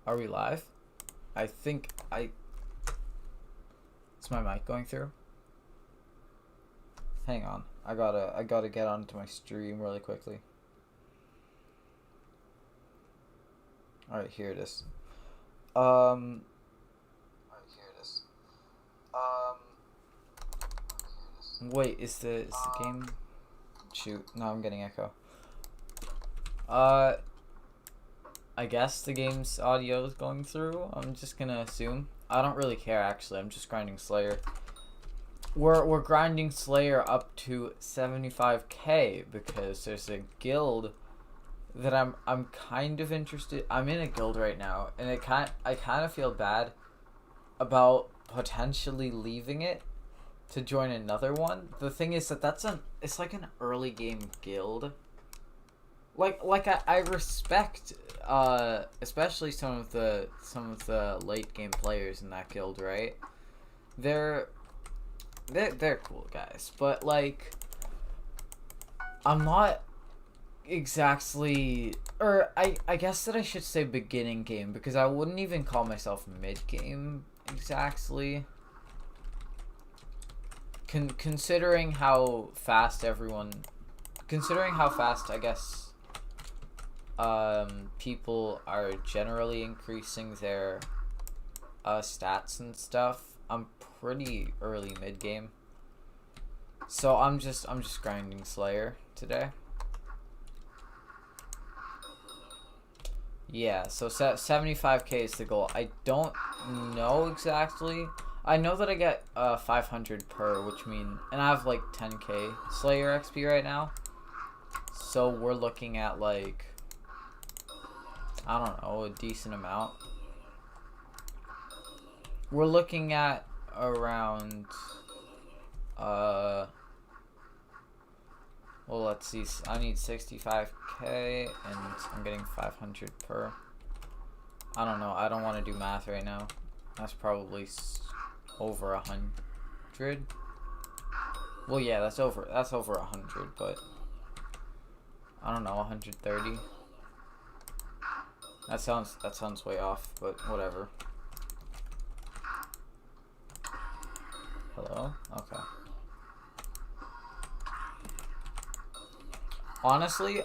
Are we live? I think I... Is my mic going through? Hang on. I gotta get onto my stream really quickly. Alright, here it is. Um... Wait, is the game... Shoot, no, I'm getting echo. I guess the game's audio is going through. I'm just gonna assume. I don't really care, actually. I'm just grinding Slayer. We're grinding Slayer up to 75k because there's a guild that I'm kind of interested. I'm in a guild right now, and I kind of feel bad about potentially leaving it to join another one. The thing is that it's like an early game guild. Like I respect especially some of the late game players in that guild, right? They're cool guys, but like I'm not exactly, or I guess that I should say beginning game, because I wouldn't even call myself mid game exactly. Considering how fast I guess people are generally increasing their stats and stuff, I'm pretty early mid game. So I'm just grinding Slayer today. Yeah, so 75k is the goal. I don't know exactly. I know that I get 500 per, which mean, and I have like 10k Slayer XP right now. So we're looking at like, I don't know, a decent amount. We're looking at around well, let's see, I need 65k and I'm getting 500 per. I don't know, I don't want to do math right now. That's probably over 100. Well, yeah, that's over 100, but I don't know, 130. That sounds way off, but whatever. Hello? Okay. Honestly,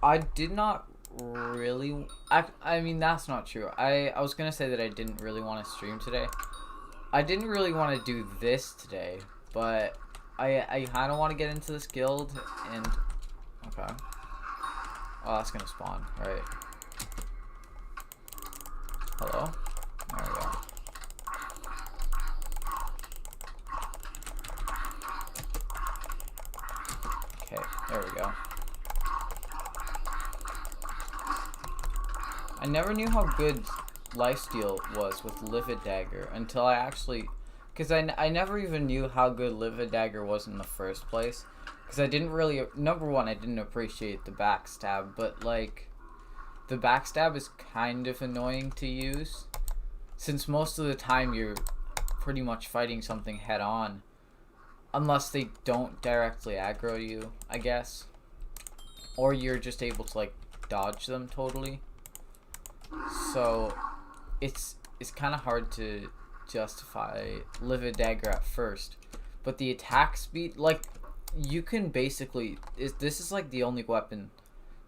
I did not really... I mean, that's not true. I was gonna say that I didn't really want to stream today. I didn't really want to do this today, but I kind of want to get into this guild, and... Okay. Oh, that's gonna spawn, right. Hello? There we go. Okay, there we go. I never knew how good lifesteal was with Livid Dagger until I actually... Because I never even knew how good Livid Dagger was in the first place. Because I didn't really... Number one, I didn't appreciate the backstab, but like... The backstab is kind of annoying to use, since most of the time you're pretty much fighting something head on, unless they don't directly aggro you, I guess, or you're just able to like dodge them totally. So it's kind of hard to justify Livid Dagger at first, but the attack speed, like, you can basically, this is like the only weapon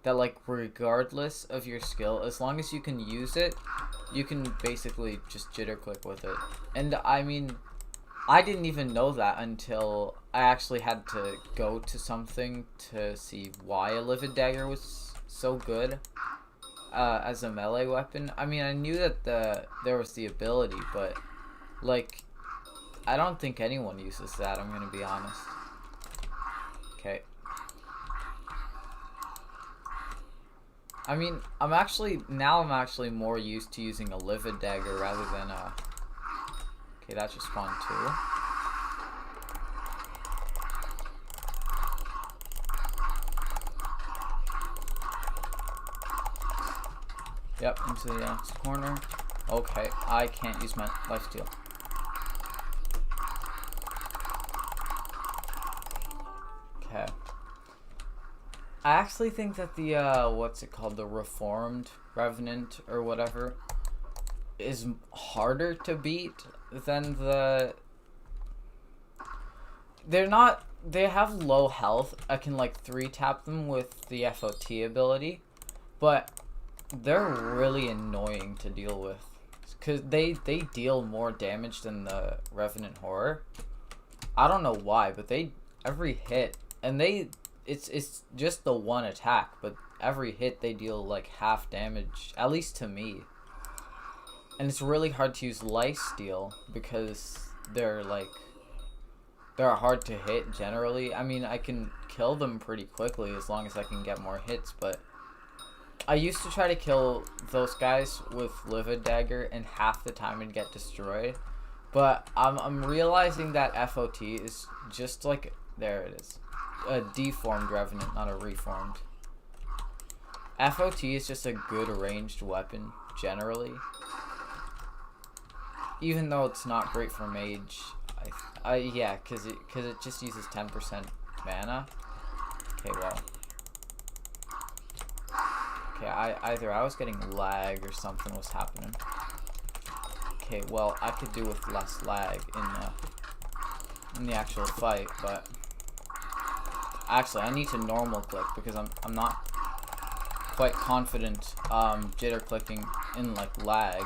that, like, regardless of your skill, as long as you can use it, you can basically just jitter click with it. And I mean, I didn't even know that until I actually had to go to something to see why a Livid Dagger was so good as a melee weapon. I mean, I knew that there was the ability, but like, I don't think anyone uses that, I'm gonna be honest. Okay. I mean, I'm actually more used to using a Livid Dagger rather than a... Okay, that just spawned too. Yep, into the next corner. Okay, I can't use my lifesteal. Okay. I actually think that the what's it called, the Reformed Revenant or whatever, is harder to beat than the. They're not. They have low health. I can like 3-tap them with the FOT ability, but they're really annoying to deal with, because they deal more damage than the Revenant Horror. I don't know why, but they every hit, and it's just the one attack, but every hit they deal like half damage, at least to me. And it's really hard to use lifesteal because they're hard to hit generally. I mean, I can kill them pretty quickly as long as I can get more hits, but I used to try to kill those guys with Livid Dagger, and half the time it'd get destroyed. But I'm realizing that FOT is just like, there it is, a deformed Revenant, not a reformed. FOT is just a good ranged weapon generally, even though it's not great for mage. Yeah, cause it just uses 10% mana. Okay, well. Okay, either I was getting lag or something was happening. Okay, well, I could do with less lag in the actual fight, but actually I need to normal click because I'm not quite confident jitter clicking in like lag.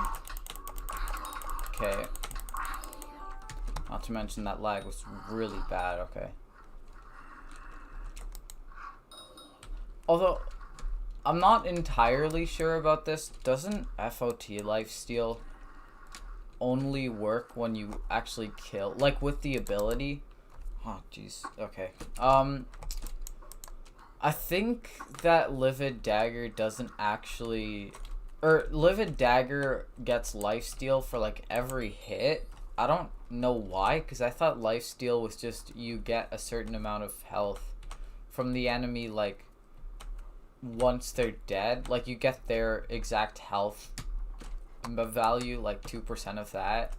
Okay. Not to mention that lag was really bad, okay. Although, I'm not entirely sure about this. Doesn't FOT lifesteal only work when you actually kill, like with the ability? Oh, jeez. Okay. I think that Livid Dagger doesn't actually, or Livid Dagger gets lifesteal for like every hit. I don't know why, because I thought lifesteal was just you get a certain amount of health from the enemy, like once they're dead. Like you get their exact health value, like 2% of that.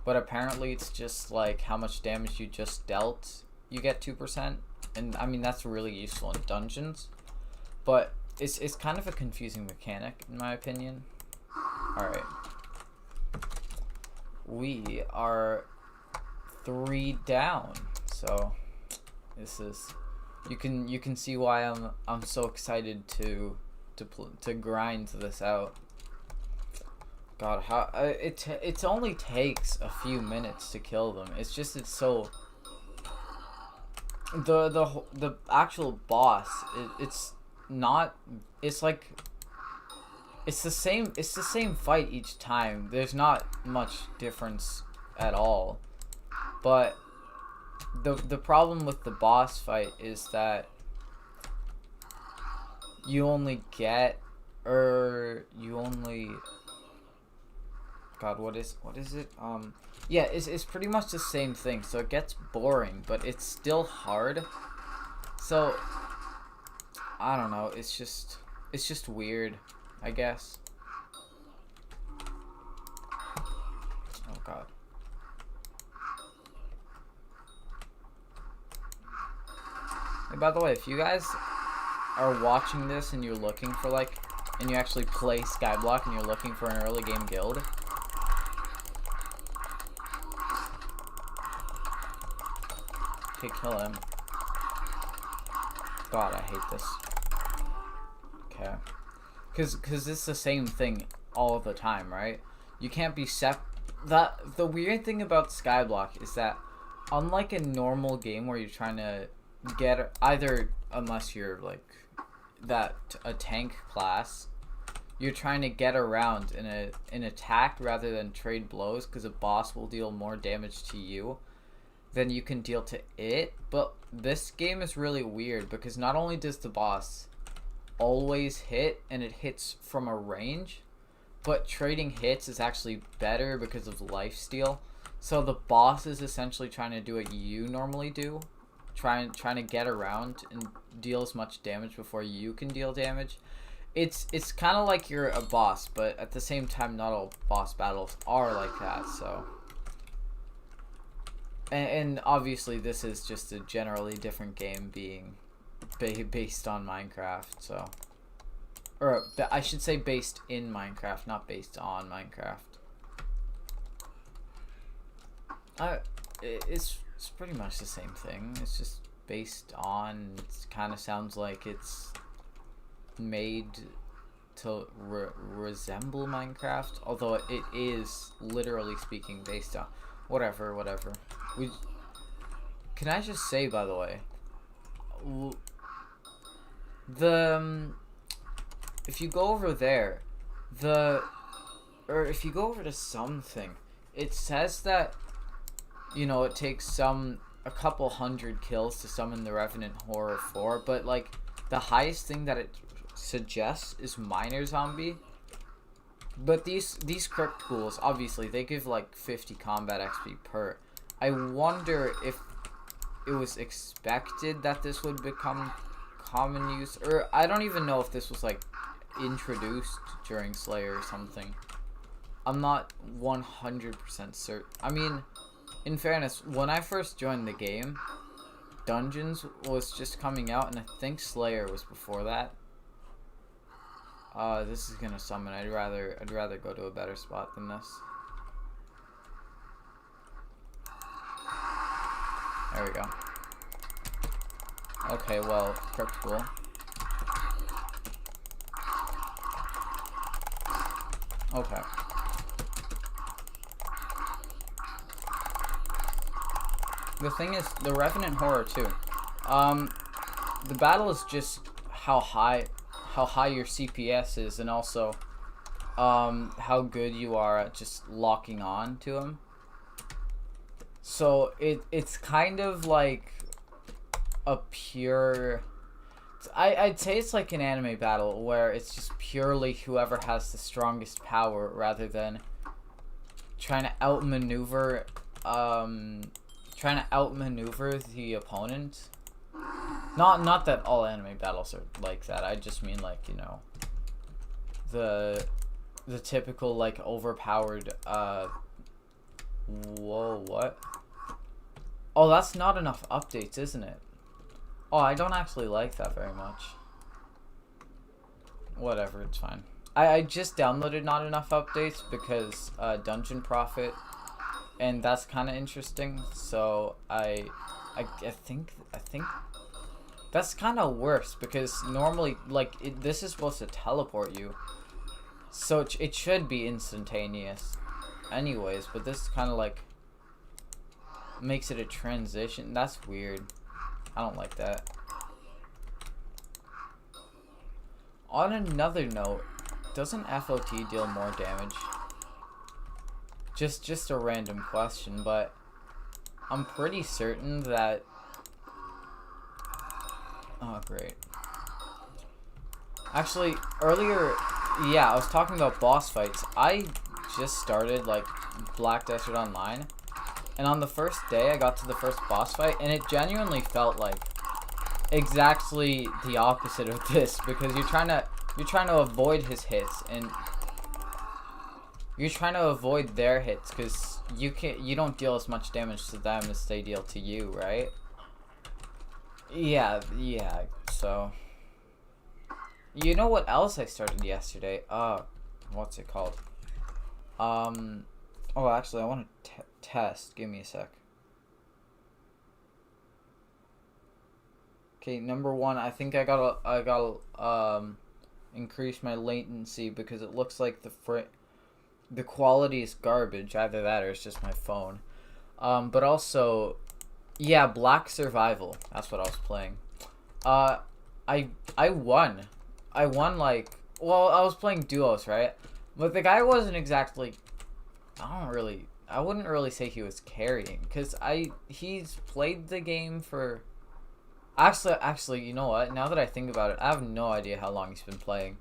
But apparently it's just like how much damage you just dealt, you get 2%. And I mean, that's really useful in dungeons. But it's kind of a confusing mechanic, in my opinion. Alright. We are 3 down, so this is, you can see why I'm so excited to grind this out. God, how it only takes a few minutes to kill them. It's so the actual boss. It's not. It's like. It's the same fight each time. There's not much difference at all. But the problem with the boss fight is that you only get, God, what is it? Yeah, it's pretty much the same thing. So it gets boring, but it's still hard. So I don't know, it's just weird, I guess. Oh god. Hey, by the way, if you guys are watching this and you're looking for and you actually play Skyblock and you're looking for an early game guild, okay, kill him. God, I hate this. Okay. Cause it's the same thing all the time, right? You can't be the weird thing about Skyblock is that unlike a normal game where you're trying to get either, unless you're like a tank class, you're trying to get around in an attack rather than trade blows, because a boss will deal more damage to you than you can deal to it. But this game is really weird because not only does the boss always hit, and it hits from a range, but trading hits is actually better because of lifesteal. So the boss is essentially trying to do what you normally do, trying to get around and deal as much damage before you can deal damage. It's kind of like you're a boss, but at the same time, not all boss battles are like that. So, and obviously this is just a generally different game, being based on Minecraft, so. Or, I should say based in Minecraft, not based on Minecraft. It's pretty much the same thing. It's just based on. It kind of sounds like it's made to resemble Minecraft, although it is literally speaking based on whatever. Can I just say, by the way, if you go over there, or if you go over to something, it says that, you know, it takes a couple hundred kills to summon the Revenant Horror 4, but like the highest thing that it suggests is Miner Zombie. But these Crypt Ghouls, obviously, they give like 50 combat XP per. I wonder if it was expected that this would become common use, or I don't even know if this was like introduced during Slayer or something. I'm not 100% certain. I mean, in fairness, when I first joined the game, Dungeons was just coming out, and I think Slayer was before that. This is gonna summon. I'd rather go to a better spot than this. There we go. Okay, well, Crypt Ghoul. Okay. The thing is, the Revenant Horror too. The battle is just how high your CPS is, and also how good you are at just locking on to him. So it's kind of like a pure. I'd say it's like an anime battle where it's just purely whoever has the strongest power, rather than trying to outmaneuver the opponent. Not that all anime battles are like that. I just mean, like, you know, the typical like overpowered whoa, what? Oh, that's not enough updates, isn't it? Oh, I don't actually like that very much. Whatever, it's fine. I just downloaded not enough updates because Dungeon Prophet, and that's kind of interesting. So I think that's kind of worse, because normally, like, this is supposed to teleport you, so it should be instantaneous anyways, but this kind of like makes it a transition. That's weird. I don't like that. On another note, doesn't FOT deal more damage? Just a random question, but I'm pretty certain that. Oh, great. Actually, earlier, yeah, I was talking about boss fights. I just started, like, Black Desert Online, and on the first day, I got to the first boss fight, and it genuinely felt like exactly the opposite of this, because you're trying to avoid his hits, and you're trying to avoid their hits, because you don't deal as much damage to them as they deal to you, right? Yeah, so. You know what else I started yesterday? What's it called? Oh, actually, I want to test. Give me a sec. Okay, number one, I think I gotta increase my latency, because it looks like the quality is garbage. Either that or it's just my phone. But also, yeah, Black Survival. That's what I was playing. I won. I won, like, well, I was playing duos, right? But the guy wasn't exactly, I wouldn't really say he was carrying, because he's played the game for, actually, you know what? Now that I think about it, I have no idea how long he's been playing.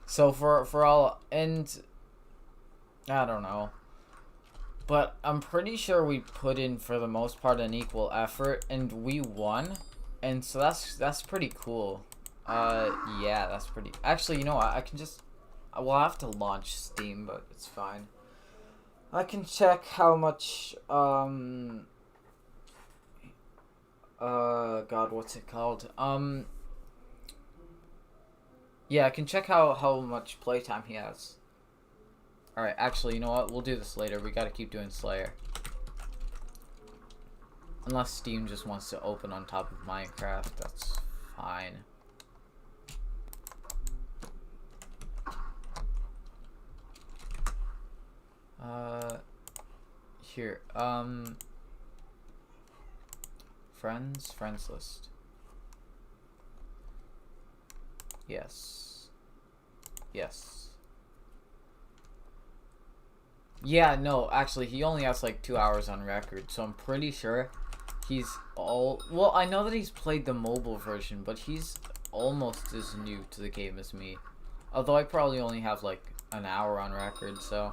So for all, and I don't know. But I'm pretty sure we put in, for the most part, an equal effort, and we won. And so that's pretty cool. Yeah, that's pretty. Actually, you know what? I can just. Well, I have to launch Steam, but it's fine. I can check how much. God, what's it called? Yeah, I can check how much playtime he has. Alright, actually, you know what? We'll do this later. We gotta keep doing Slayer. Unless Steam just wants to open on top of Minecraft, that's fine. Here, friends list. Yes. Yes. Yeah, no, actually, he only has like 2 hours on record, so I'm pretty sure he's all... Well, I know that he's played the mobile version, but he's almost as new to the game as me. Although I probably only have like an hour on record, so...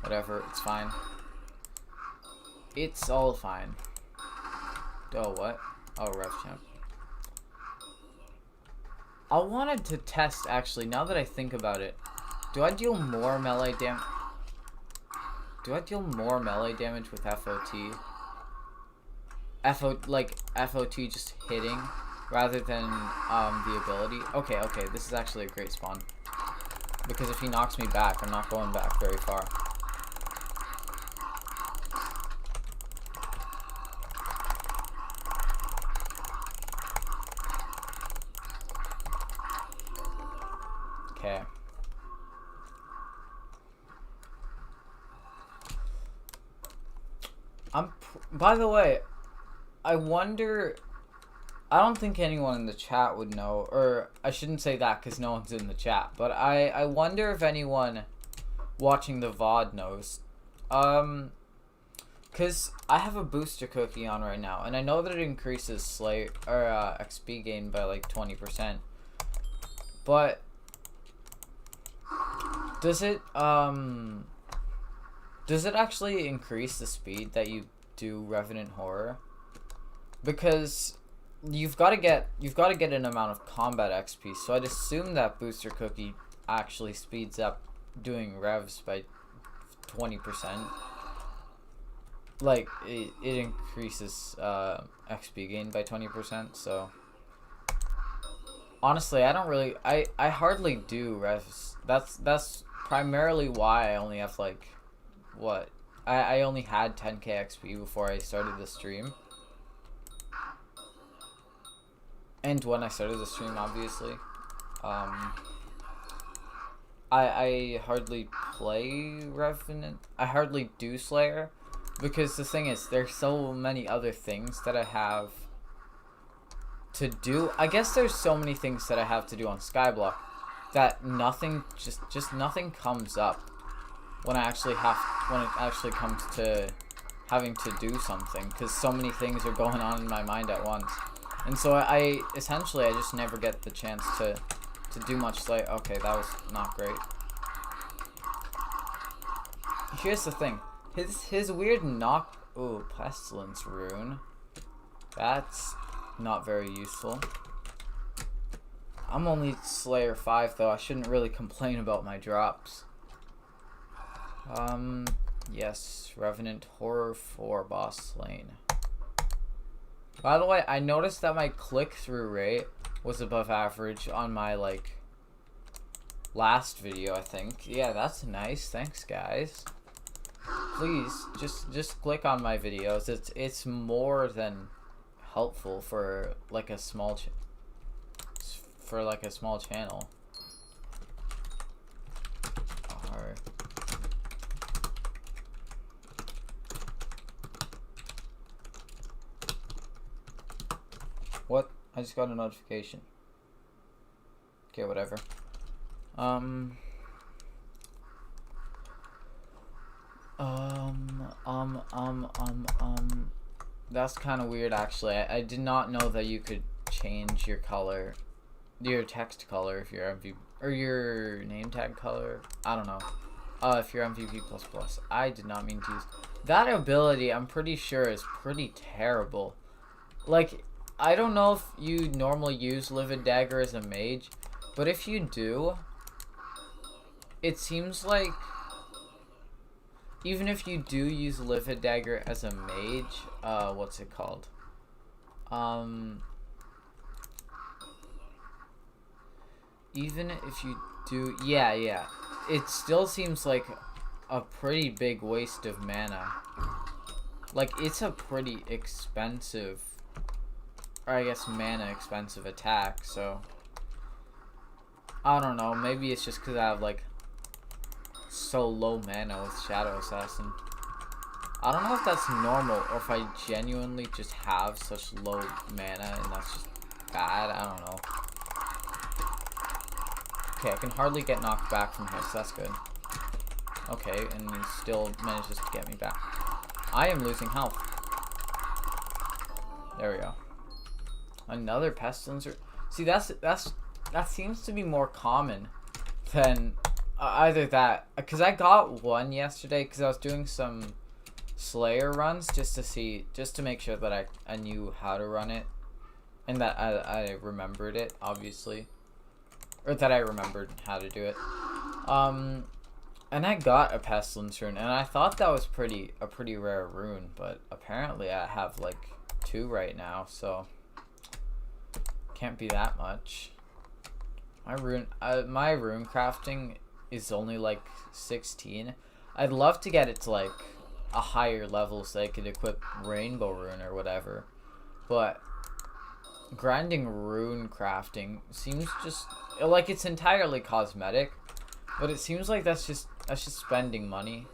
Whatever, it's fine. It's all fine. Oh, what? Oh, RevChamp. I wanted to test, actually, now that I think about it. Do I deal more melee damage? Do I deal more melee damage with FOT? FOT just hitting rather than the ability? Okay, this is actually a great spawn. Because if he knocks me back, I'm not going back very far. Okay. By the way, I wonder... I don't think anyone in the chat would know, or I shouldn't say that because no one's in the chat, but I wonder if anyone watching the VOD knows. Because I have a booster cookie on right now, and I know that it increases XP gain by like 20%. But does it actually increase the speed that you do Revenant Horror? Because you've got to get an amount of combat XP, so I'd assume that booster cookie actually speeds up doing revs by 20%. Like it increases XP gain by 20%. So honestly, I don't really I hardly do revs. That's primarily why I only have like what I only had 10k XP before I started the stream. And when I started the stream, obviously, I hardly play Revenant. I hardly do Slayer, because the thing is, there's so many other things that I have to do. I guess there's so many things that I have to do on Skyblock that nothing, just nothing comes up when it actually comes to having to do something, because so many things are going on in my mind at once. And so I essentially just never get the chance to do much Slayer. Okay, that was not great. Here's the thing. His weird knock... Ooh, Pestilence Rune. That's not very useful. I'm only Slayer 5 though. I shouldn't really complain about my drops. Yes. Revenant Horror 4 boss lane. By the way, I noticed that my click-through rate was above average on my, like, last video, I think. Yeah, that's nice. Thanks, guys. Please, just click on my videos. It's more than helpful for, like, a small channel. Alright. What? I just got a notification. Okay, whatever. That's kind of weird, actually. I did not know that you could change your color, your text color, if you're MVP, or your name tag color. I don't know. If you're MVP++. I did not mean to use that ability. I'm pretty sure is pretty terrible. Like, I don't know if you normally use Livid Dagger as a mage, but if you do, it seems like even if you do use Livid Dagger as a mage, what's it called? Um, even if you do, yeah, it still seems like a pretty big waste of mana. Like, it's a pretty expensive, or I guess mana expensive attack, so I don't know, maybe it's just because I have like so low mana with Shadow Assassin. I don't know if that's normal or if I genuinely just have such low mana and that's just bad. I don't know. Okay, I can hardly get knocked back from here, so that's good. Okay, and he still manages to get me back. I am losing health. There we go. Another pestilence. See, that seems to be more common than either that. Because I got one yesterday because I was doing some Slayer runs just to make sure that I knew how to run it. And that I remembered it, obviously. Or that I remembered how to do it. And I got a Pestilence rune, and I thought that was a pretty rare rune, but apparently I have like 2 right now, so can't be that much. My rune crafting is only like 16. I'd love to get it to like a higher level so I could equip Rainbow Rune or whatever, but grinding rune crafting seems just like it's entirely cosmetic, but it seems like that's just spending money.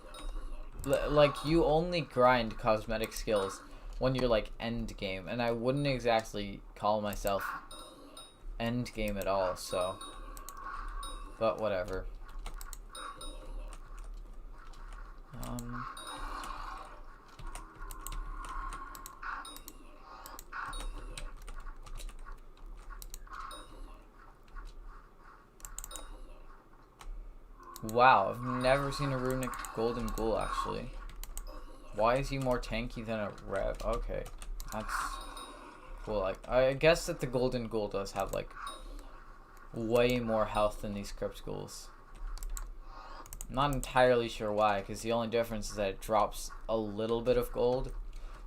Like, you only grind cosmetic skills when you're like end game, and I wouldn't exactly call myself end game at all, so but whatever. Wow, I've never seen a runic golden ghoul actually. Why is he more tanky than a rev? Okay, that's cool. Like, I guess that the golden ghoul does have like way more health than these crypt ghouls. I'm not entirely sure why, because the only difference is that it drops a little bit of gold.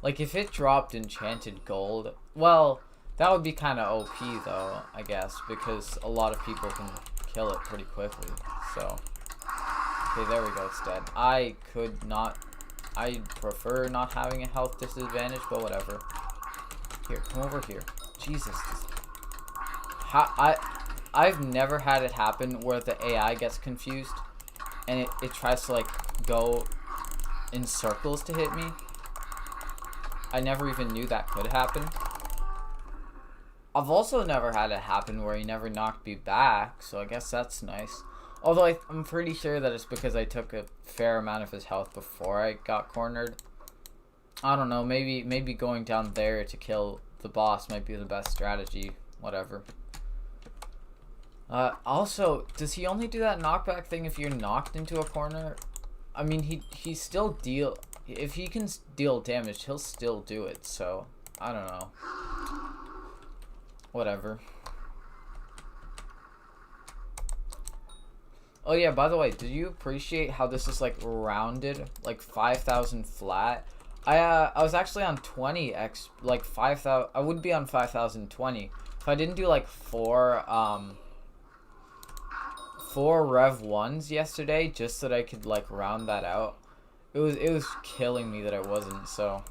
Like, if it dropped enchanted gold, well, that would be kind of OP though, I guess, because a lot of people can kill it pretty quickly, so. Okay, there we go, it's dead. I prefer not having a health disadvantage, but whatever. Here, come over here. Jesus. I've never had it happen where the AI gets confused and it tries to like go in circles to hit me. I never even knew that could happen. I've also never had it happen where he never knocked me back, so I guess that's nice. Although I'm pretty sure that it's because I took a fair amount of his health before I got cornered. I don't know, maybe going down there to kill the boss might be the best strategy. Whatever. Also, does he only do that knockback thing if you're knocked into a corner? I mean, he still if he can deal damage, he'll still do it, so I don't know. Whatever. Oh yeah, by the way, did you appreciate how this is like rounded, like 5,000 flat? I was actually on 20x, like 5,000. I would be on 5,020 if I didn't do like four Rev 1s yesterday, just so that I could like round that out. It was killing me that I wasn't, so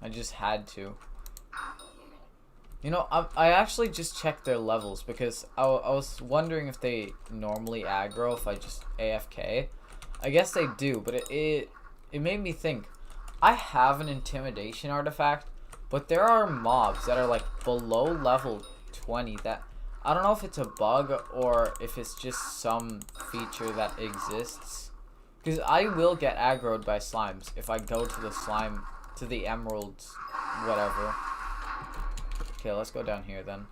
I just had to. You know, I actually just checked their levels because I was wondering if they normally aggro if I just AFK. I guess they do, but it made me think. I have an intimidation artifact, but there are mobs that are like below level 20 that I don't know if it's a bug or if it's just some feature that exists. Because I will get aggroed by slimes if I go to the emeralds, whatever. Okay, let's go down here then.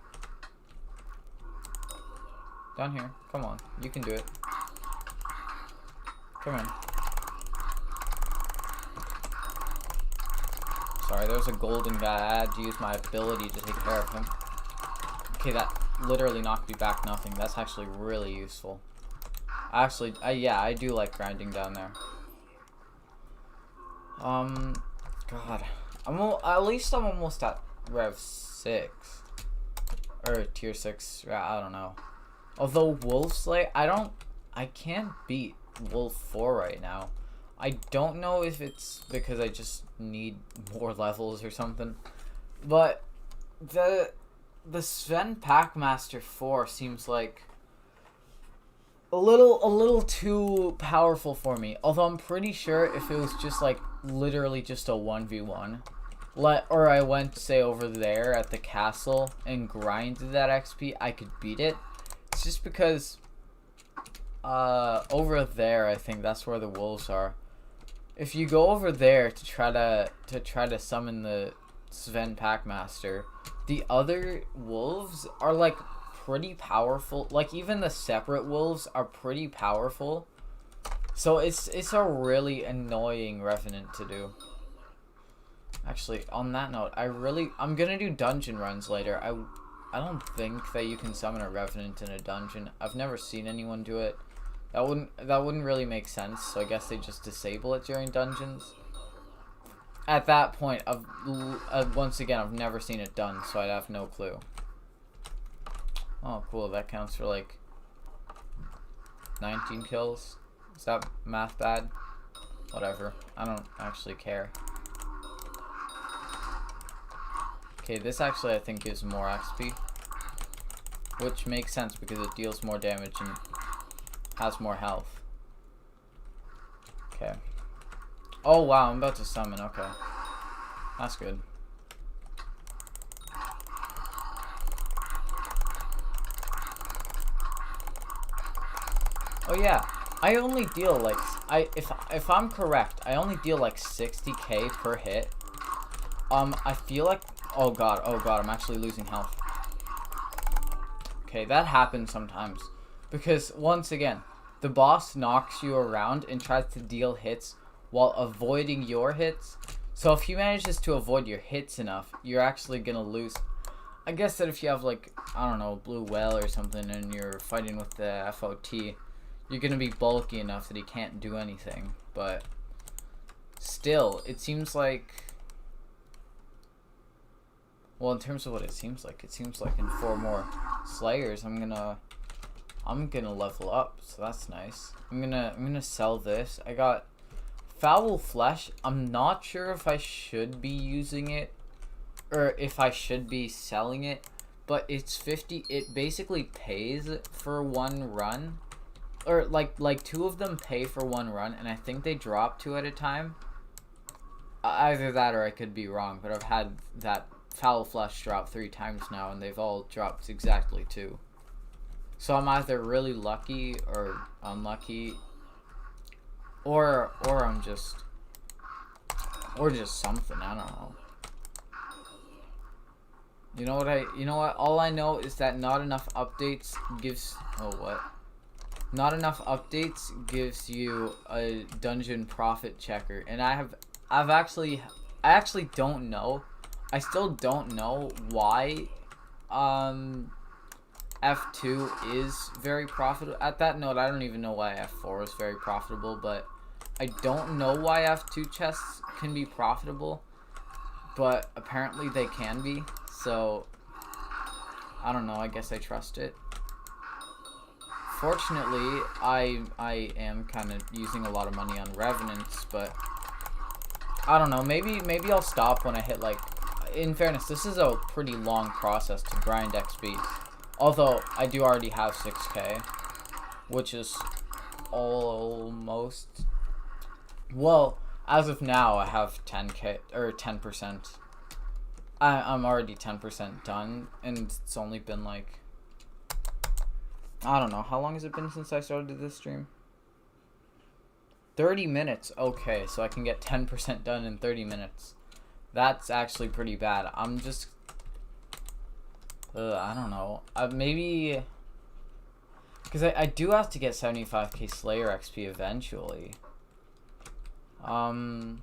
Down here. Come on. You can do it. Come in. Sorry, there's a golden guy. I had to use my ability to take care of him. Okay, that literally knocked me back nothing. That's actually really useful. Actually, yeah, I do like grinding down there. God. At least I'm almost at Rev 6. Or tier 6, I don't know. Although Wolf Slay, I can't beat Wolf 4 right now. I don't know if it's because I just need more levels or something. But the Sven Packmaster 4 seems like a little too powerful for me. Although I'm pretty sure if it was just like literally just a 1v1, or I went say over there at the castle and grinded that XP, I could beat it. It's just because over there, I think that's where the wolves are. If you go over there to try to summon the Sven Packmaster, the other wolves are like pretty powerful. Like even the separate wolves are pretty powerful. So it's a really annoying revenant to do. Actually, on that note, I'm gonna do dungeon runs later. I don't think that you can summon a revenant in a dungeon. I've never seen anyone do it. That wouldn't really make sense. So I guess they just disable it during dungeons. At that point, once again, I've never seen it done, so I'd have no clue. Oh, cool. That counts for like 19 kills. Is that math bad? Whatever. I don't actually care. Okay, this actually I think gives more XP. Which makes sense because it deals more damage and has more health. Okay. Oh wow, I'm about to summon. Okay. That's good. Oh yeah, I only deal like if I'm correct, I only deal like 60k per hit. I feel like oh god, I'm actually losing health. Okay, that happens sometimes because once again, the boss knocks you around and tries to deal hits while avoiding your hits. So if he manages to avoid your hits enough, you're actually gonna lose. I guess that if you have like, I don't know, blue whale or something and you're fighting with the FOT, you're gonna be bulky enough that he can't do anything. But still, it seems like, well, in terms of what it seems like in 4 more Slayers, I'm gonna level up, so that's nice. I'm gonna sell this. I got Foul Flesh. I'm not sure if I should be using it or if I should be selling it, but it's 50. It basically pays for 1 run, or like 2 of them pay for 1 run, and I think they drop 2 at a time. Either that or I could be wrong, but I've had that Foul Flesh drop 3 times now, and they've all dropped exactly 2. So I'm either really lucky or unlucky, or I'm just something. I don't know. You know what? All I know is that not enough updates gives. Oh what? Not enough updates gives you a dungeon profit checker, and I actually don't know. I still don't know why F2 is very profitable. At that note, I don't even know why F4 is very profitable, but I don't know why F2 chests can be profitable, but apparently they can be, so I don't know, I guess I trust it. Fortunately, I am kind of using a lot of money on Revenants, but I don't know, maybe I'll stop when I hit like, in fairness, this is a pretty long process to grind XP. Although, I do already have 6k, which is almost, well, as of now, I have 10k, or 10%. I'm already 10% done, and it's only been like, I don't know, how long has it been since I started this stream? 30 minutes, okay, so I can get 10% done in 30 minutes. That's actually pretty bad. I'm just, I don't know. Maybe, because I do have to get 75k Slayer XP eventually. Well,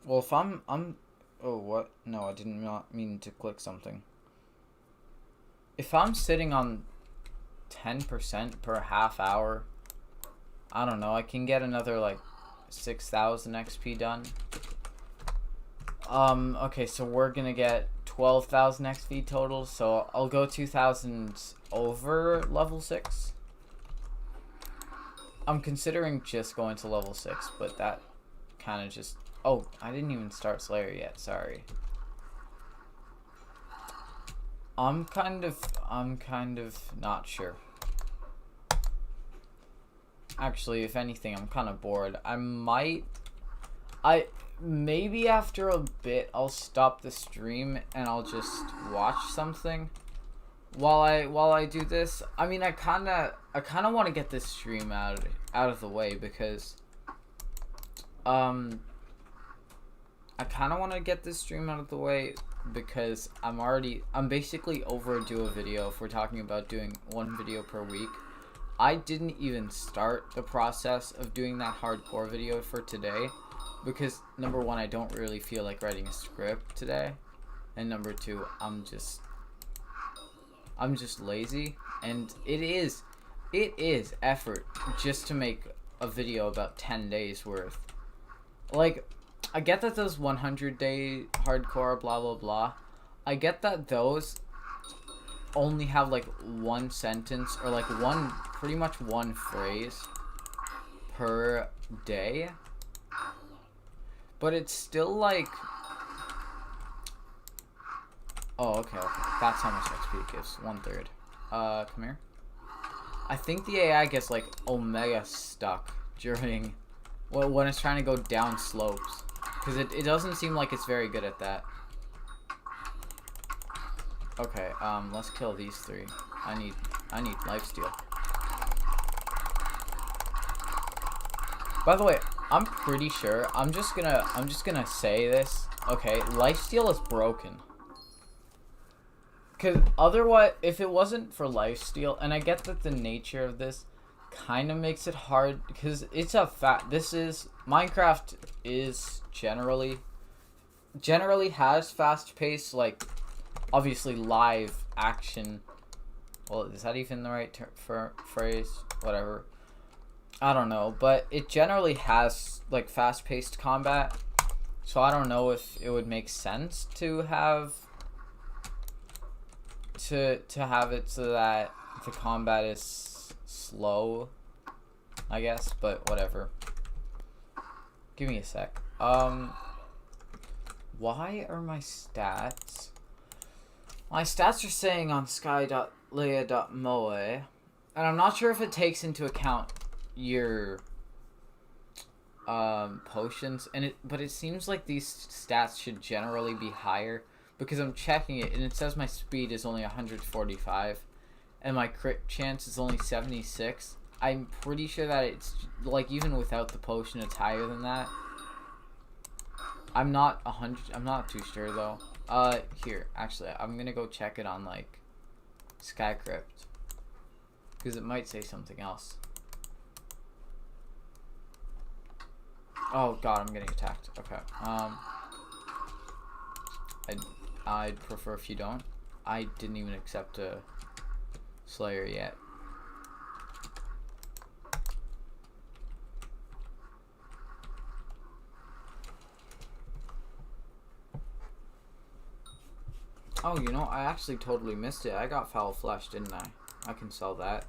if I'm, oh, what? No, I did not mean to click something. If I'm sitting on 10% per half hour, I don't know, I can get another, like, 6,000 XP done. Okay, so we're gonna get 12,000 XP total, so I'll go 2,000 over level 6. I'm considering just going to level 6, but that kind of just... Oh, I didn't even start Slayer yet, sorry. I'm kind of not sure. Actually, if anything, I'm kind of bored. Maybe after a bit, I'll stop the stream and I'll just watch something while I do this. I mean, I kind of want to get this stream out of the way because I kind of want to get this stream out of the way because I'm basically overdue a video if we're talking about doing one video per week. I didn't even start the process of doing that hardcore video for today because number one, I don't really feel like writing a script today, and number two, I'm just lazy, and it is effort just to make a video about 10 days worth. Like, I get that those 100-day hardcore blah blah blah, I get that those only have like one sentence or like pretty much one phrase per day, but it's still like, oh okay, that's how much XP it gives, 1/3. Come here. I think the AI gets like omega stuck during when it's trying to go down slopes, because it doesn't seem like it's very good at that. Okay, let's kill these three. I need lifesteal. By the way, I'm pretty sure I'm just gonna say this. Okay, lifesteal is broken. Cause otherwise, if it wasn't for lifesteal, and I get that the nature of this kind of makes it hard because it's a Minecraft is generally has fast pace, like obviously live action. Well, is that even the right phrase? Whatever. I don't know, but it generally has like fast-paced combat. So I don't know if it would make sense to have have it so that the combat is slow, I guess, but whatever. Give me a sec. Why are my stats? My stats are saying on sky.leia.moe, and I'm not sure if it takes into account your potions, but it seems like these stats should generally be higher because I'm checking it and it says my speed is only 145 and my crit chance is only 76. I'm pretty sure that it's like even without the potion it's higher than that. I'm not too sure though. Here, actually, I'm gonna go check it on, like, Skycrypt. Because it might say something else. Oh god, I'm getting attacked. Okay, I'd prefer if you don't. I didn't even accept a Slayer yet. Oh, you know, I actually totally missed it. I got Foul Flesh, didn't I? I can sell that.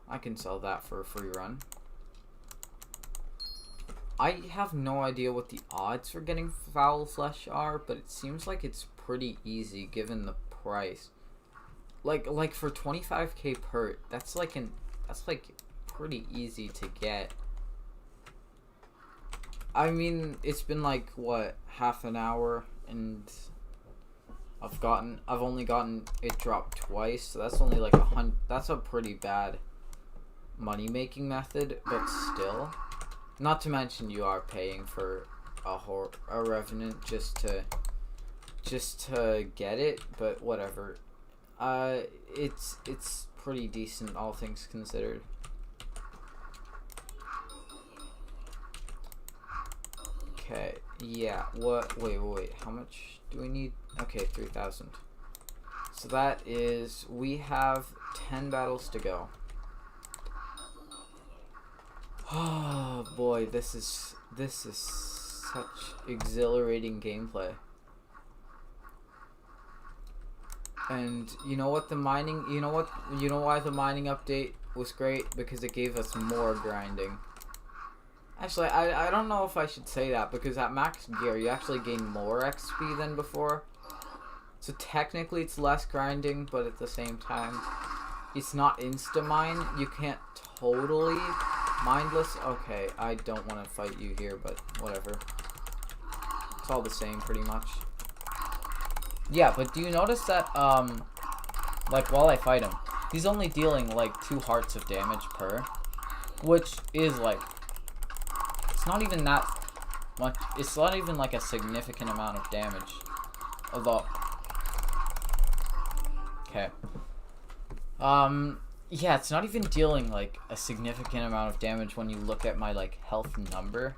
I can sell that for a free run. I have no idea what the odds for getting Foul Flesh are, but it seems like it's pretty easy given the price. Like for 25k per, that's like pretty easy to get. I mean, it's been like what, half an hour, and I've only gotten it dropped twice, so that's only like that's a pretty bad money making method, but still. Not to mention you are paying for a Revenant just to get it, but whatever. It's pretty decent, all things considered. Okay, yeah. Wait. How much do we need? Okay, 3,000. So that is, we have 10 battles to go. Oh boy, this is such exhilarating gameplay. And you know what, you know why the mining update was great? Because it gave us more grinding. Actually, I don't know if I should say that, because at max gear you actually gain more XP than before. So technically it's less grinding, but at the same time, it's not insta-mine. You can't totally mindless. Okay, I don't want to fight you here, but whatever. It's all the same pretty much. Yeah, but do you notice that, like, while I fight him, he's only dealing, like, 2 hearts of damage per, which is, like, it's not even that much, it's not even, like, a significant amount of damage, although, okay, yeah, it's not even dealing, like, a significant amount of damage when you look at my, like, health number.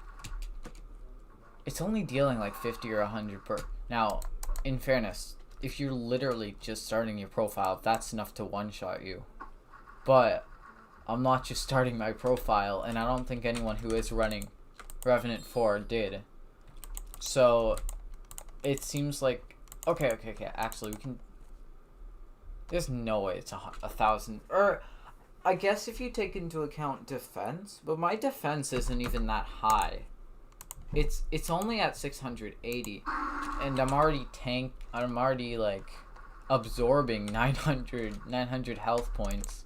It's only dealing, like, 50 or 100 per, now, in fairness, if you're literally just starting your profile, that's enough to one-shot you. But I'm not just starting my profile, and I don't think anyone who is running Revenant 4 did. So it seems like okay. Actually, we can. There's no way it's 1,000. Or I guess if you take into account defense, but my defense isn't even that high. It's only at 680, and I'm already like absorbing 900 health points.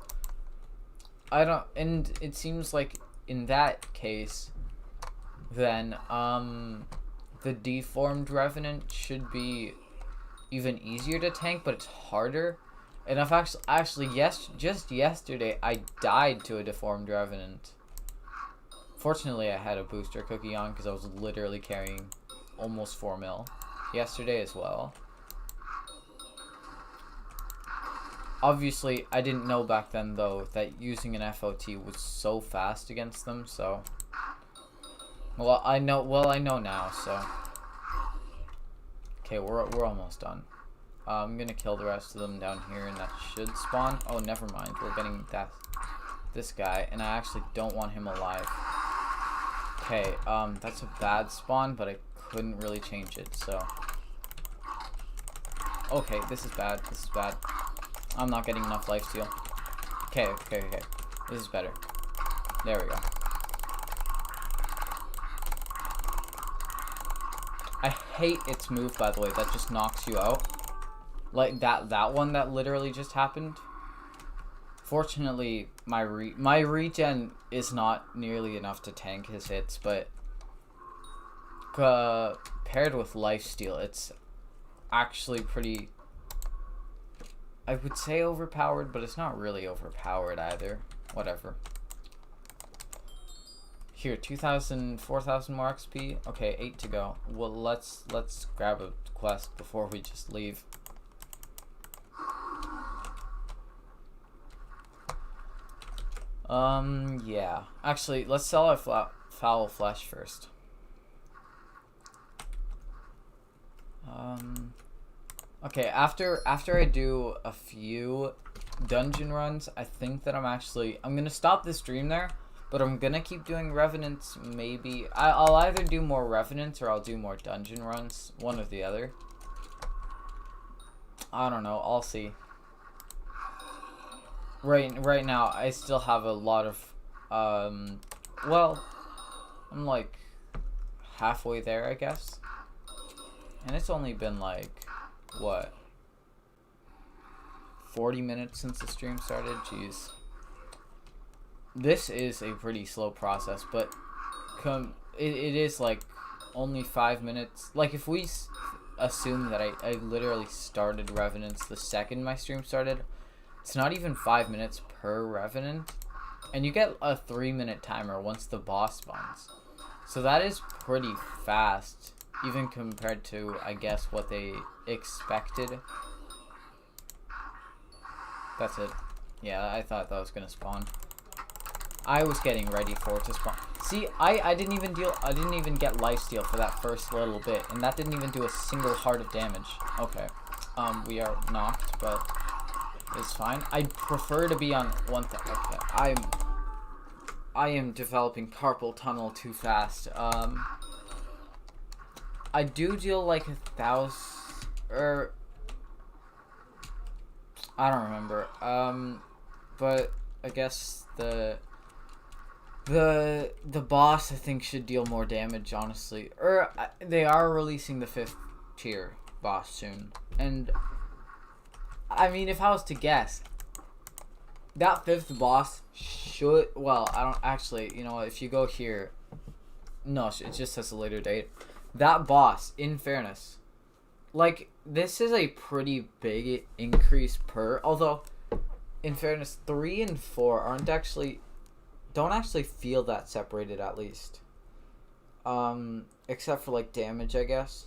And it seems like in that case, then the deformed Revenant should be even easier to tank, but it's harder. And I've actually just yesterday I died to a deformed Revenant. Fortunately, I had a booster cookie on because I was literally carrying almost 4 mil yesterday as well. Obviously, I didn't know back then, though, that using an FOT was so fast against them, so... Well, I know now, so... Okay, we're almost done. I'm gonna kill the rest of them down here, and that should spawn... Oh, never mind. We're getting this guy, and I actually don't want him alive. Okay, that's a bad spawn, but I couldn't really change it, so... Okay, this is bad. I'm not getting enough lifesteal. Okay. This is better. There we go. I hate its move, by the way. That just knocks you out. Like that one that literally just happened. Fortunately, my regen is not nearly enough to tank his hits, but paired with lifesteal, it's actually pretty, I would say, overpowered, but it's not really overpowered either. Whatever. Here, 2,000, 4,000 more XP. Okay, 8 to go. Well, let's grab a quest before we just leave. Yeah. Actually, let's sell our foul flesh first. Okay, after I do a few dungeon runs, I think that I'm gonna stop the stream there, but I'm gonna keep doing Revenants. Maybe I'll either do more Revenants or I'll do more dungeon runs, one or the other. I don't know, I'll see. Right now, I still have a lot of, well, I'm like halfway there, I guess. And it's only been like, what, 40 minutes since the stream started? Jeez. This is a pretty slow process, but it is like only 5 minutes. Like, if we assume that I literally started Revenants the second my stream started, it's not even 5 minutes per Revenant, and you get a 3-minute timer once the boss spawns. So that is pretty fast, even compared to, I guess, what they expected. That's it. Yeah, I thought that was gonna spawn. I was getting ready for it to spawn. See, I didn't even get lifesteal for that first little bit, and that didn't even do a single heart of damage. Okay. We are knocked, but it's fine. I'd prefer to be on one thing. Okay. I am developing carpal tunnel too fast. I do deal like 1,000, or I don't remember. But I guess the boss I think should deal more damage, honestly. Or they are releasing the 5th tier boss soon, and I mean, if I was to guess, that 5th boss should. Well, I don't actually. You know what? If you go here, no, it just says a later date. That boss, in fairness, like this is a pretty big increase per. Although, in fairness, 3 and 4 don't actually feel that separated, at least. Except for like damage, I guess.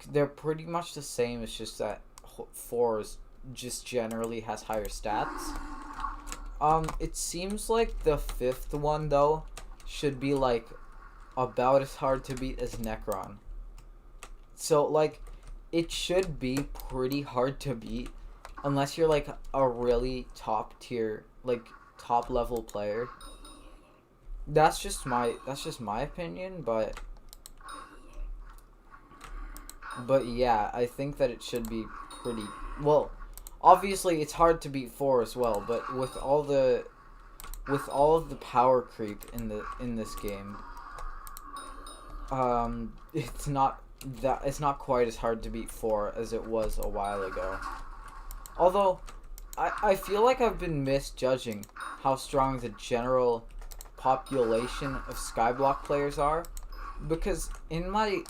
They're pretty much the same. It's just that 4 is just generally has higher stats. It seems like the 5th one though should be like about as hard to beat as Necron. So like, it should be pretty hard to beat unless you're like a really top tier, like top level player. That's just my opinion, but yeah, I think that it should be pretty well. Obviously, it's hard to beat 4 as well, but with all of the power creep in this game, it's not quite as hard to beat 4 as it was a while ago. Although, I feel like I've been misjudging how strong the general population of Skyblock players are, because in my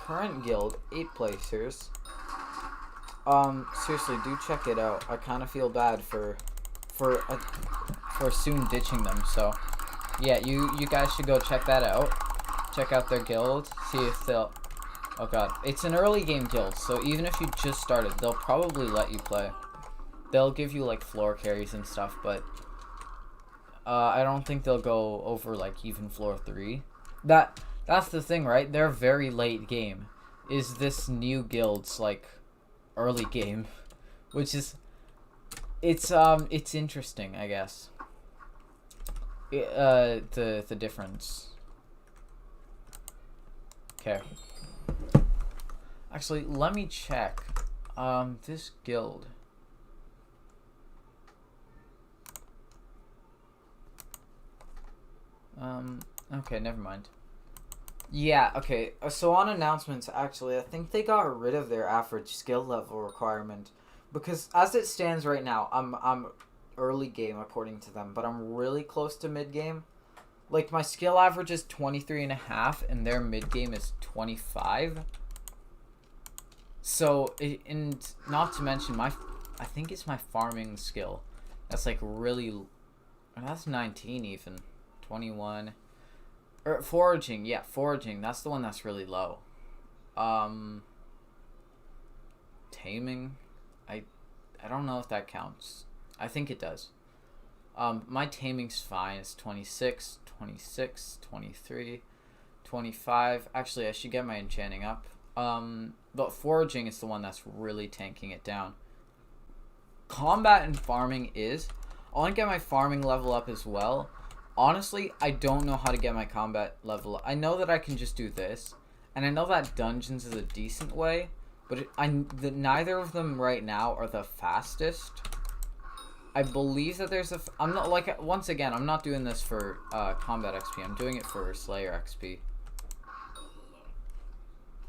current guild, 8 placers. Seriously, do check it out. I kind of feel bad for soon ditching them. So, yeah, you guys should go check that out. Check out their guild. See if they'll. Oh god, it's an early game guild, so even if you just started, they'll probably let you play. They'll give you like floor carries and stuff, but I don't think they'll go over like even floor 3. That's the thing, right? They're very late game. Is this new guild's like early game, which is it's interesting, I guess. The difference. Okay. Actually, let me check. This guild. Okay, never mind. Yeah, okay. So on announcements, actually, I think they got rid of their average skill level requirement, because as it stands right now, I'm early game according to them, but I'm really close to mid game. Like, my skill average is 23.5, and their mid game is 25. So, and not to mention I think it's my farming skill. That's like really, that's 19 even, 21. Or foraging, yeah, foraging. That's the one that's really low. Taming, I don't know if that counts. I think it does. My taming's fine. It's 26, 26, 23, 25. Actually, I should get my enchanting up. But foraging is the one that's really tanking it down. Combat and farming is. I want to get my farming level up as well. Honestly, I don't know how to get my combat level up. I know that I can just do this, and I know that dungeons is a decent way, but neither of them right now are the fastest. I believe that there's I'm not, like, once again, I'm not doing this for combat XP. I'm doing it for Slayer XP.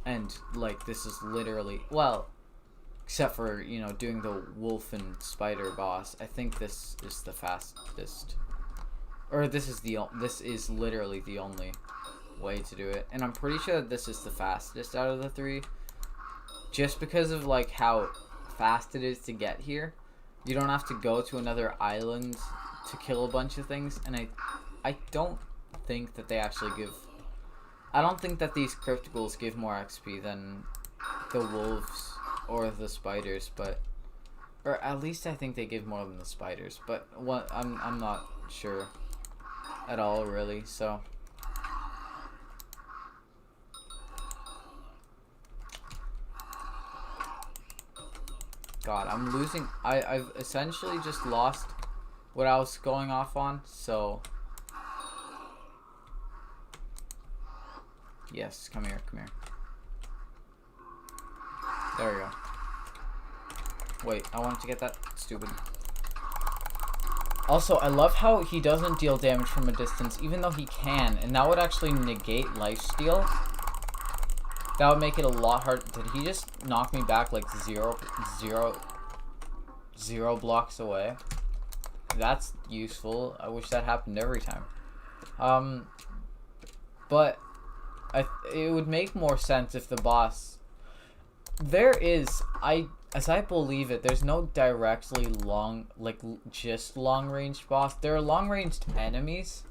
And, like, this is literally, well, except for, you know, doing the wolf and spider boss, I think this is the fastest. Or this is literally the only way to do it. And I'm pretty sure that this is the fastest out of the 3. Just because of, like, how fast it is to get here. You don't have to go to another island to kill a bunch of things. And I don't think that they actually give... I don't think that these crypticals give more XP than the wolves or the spiders, but... Or at least I think they give more than the spiders. But I'm not sure at all, really, so... God, I'm losing... I've essentially just lost what I was going off on, so... Yes, come here, come here. There we go. Wait, I wanted to get that. Stupid. Also, I love how he doesn't deal damage from a distance, even though he can, and that would actually negate lifesteal. That would make it a lot harder. Did he just knock me back like zero blocks away? That's useful. I wish that happened every time. But it would make more sense if the boss... There is... As I believe it, there's no directly just long-range boss. There are long-ranged enemies.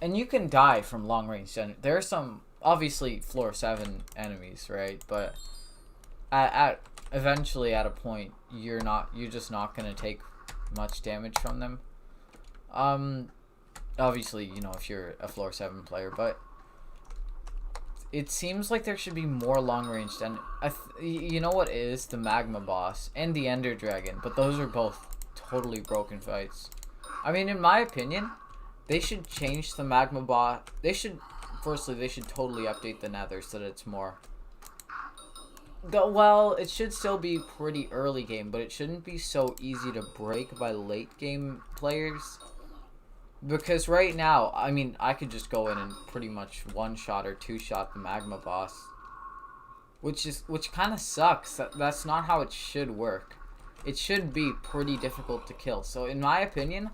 And you can die from long-range enemies. There are some, obviously, floor 7 enemies, right? But eventually, at a point, you're just not going to take much damage from them. Obviously, you know, if you're a floor 7 player, but... It seems like there should be more long-range, and you know what is the Magma boss and the Ender Dragon, but those are both totally broken fights. I mean, in my opinion, they should change the Magma boss. Firstly, they should totally update the Nether so that it's more. Well, it should still be pretty early game, but it shouldn't be so easy to break by late game players. Because right now, I mean, I could just go in and pretty much one-shot or two-shot the Magma boss. Which kind of sucks. That's not how it should work. It should be pretty difficult to kill. So, in my opinion,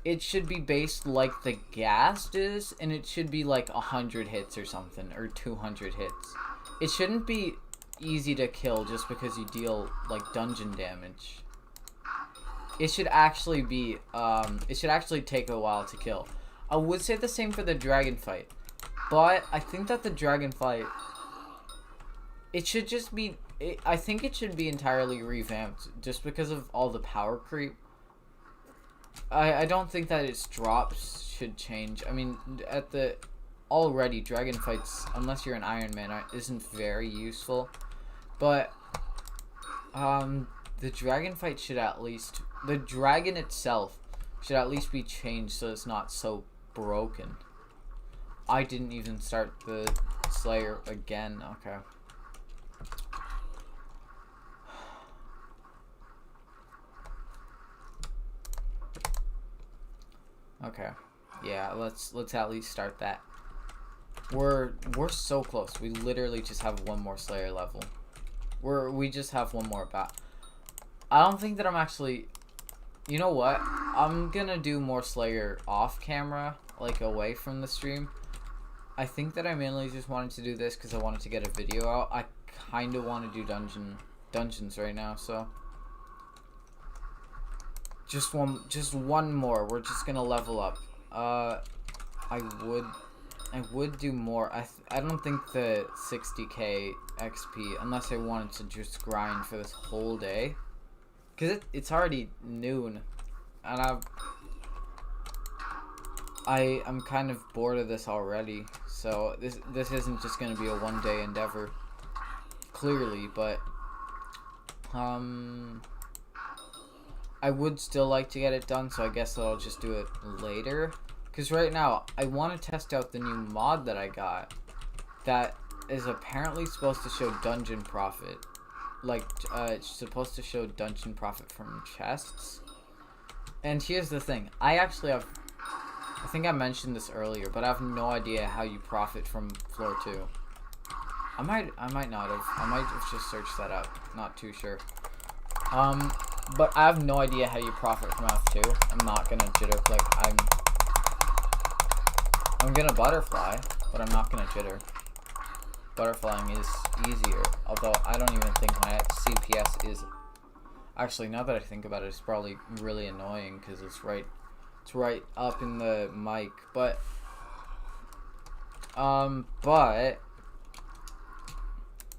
it should be based like the Ghast is, and it should be like 100 hits or something, or 200 hits. It shouldn't be easy to kill just because you deal, like, dungeon damage. It should actually be, it should actually take a while to kill. I would say the same for the dragon fight. But I think that the dragon fight, it should just be, I think it should be entirely revamped just because of all the power creep. I don't think that its drops should change. I mean, already dragon fights, unless you're an Iron Man, isn't very useful. But, the dragon fight should at least... The dragon itself should at least be changed so it's not so broken. I didn't even start the Slayer again. Okay. Okay. Yeah, let's at least start that. We're so close. We literally just have one more Slayer level. We just have one more I don't think that I'm actually... You know what? I'm gonna do more Slayer off camera, like away from the stream. I think that I mainly just wanted to do this because I wanted to get a video out. I kind of want to do dungeons right now, so... Just one more. We're just gonna level up. I would do more. I don't think the 60k XP, unless I wanted to just grind for this whole day. Because it's already noon, and I'm kind of bored of this already, so this isn't just going to be a one-day endeavor, clearly, but, I would still like to get it done, so I guess I'll just do it later, because right now, I want to test out the new mod that I got, that is apparently supposed to show dungeon profit. Like, it's supposed to show dungeon profit from chests. And here's the thing. I actually have... I think I mentioned this earlier, but I have no idea how you profit from floor 2. I might not have. I might have just searched that up. Not too sure. But I have no idea how you profit from F2. I'm not gonna jitter. Like, I'm gonna butterfly, but I'm not gonna jitter. Butterflying is easier, although I don't even think my CPS is... Actually, now that I think about it, it's probably really annoying because it's right up in the mic, but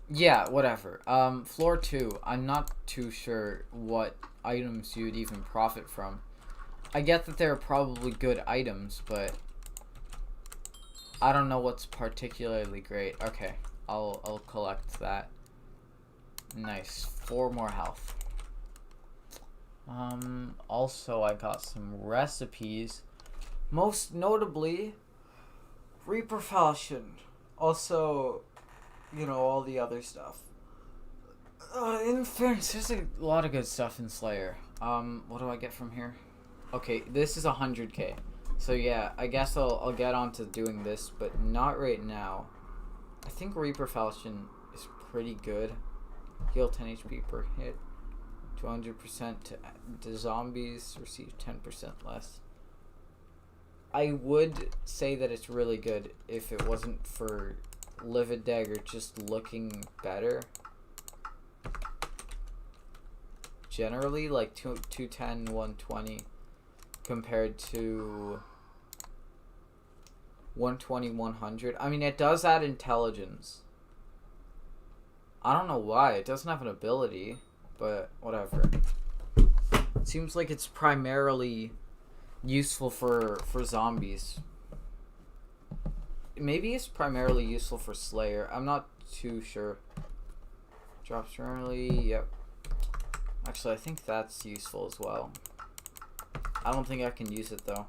yeah, whatever. Floor 2, I'm not too sure what items you'd even profit from. I get that there are probably good items, but I don't know what's particularly great. Okay, I'll collect that. Nice, 4 more health. Also I got some recipes, most notably Reaper Falchion. Also, you know, all the other stuff. In fairness, there's a lot of good stuff in Slayer. What do I get from here? Okay, this is 100k. So yeah, I guess I'll get on to doing this, but not right now. I think Reaper Falchion is pretty good. Heal 10 HP per hit. 200% to zombies. Receive 10% less. I would say that it's really good if it wasn't for Livid Dagger just looking better. Generally, like 210, 120 compared to 120, 100. I mean, it does add intelligence. I don't know why. It doesn't have an ability, but whatever. It seems like it's primarily useful for zombies. Maybe it's primarily useful for Slayer. I'm not too sure. Drops early. Yep. Actually, I think that's useful as well. I don't think I can use it though.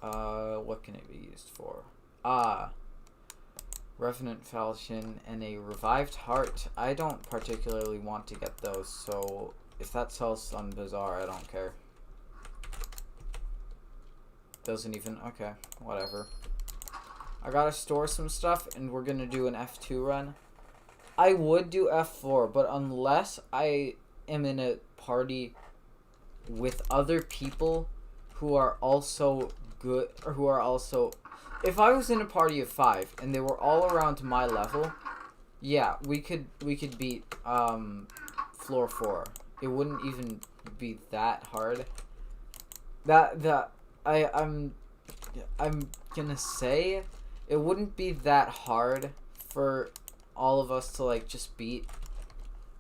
What can it be used for? Revenant Falchion and a Revived Heart. I don't particularly want to get those, so if that sells on Bazaar, I don't care. Doesn't even... okay, whatever. I gotta store some stuff, and we're gonna do an F2 run. I would do F4, but unless I am in a party with other people who are also good, or who are also... if I was in a party of 5 and they were all around my level, yeah, we could beat floor 4. It wouldn't even be that hard. I'm gonna say it wouldn't be that hard for all of us to like just beat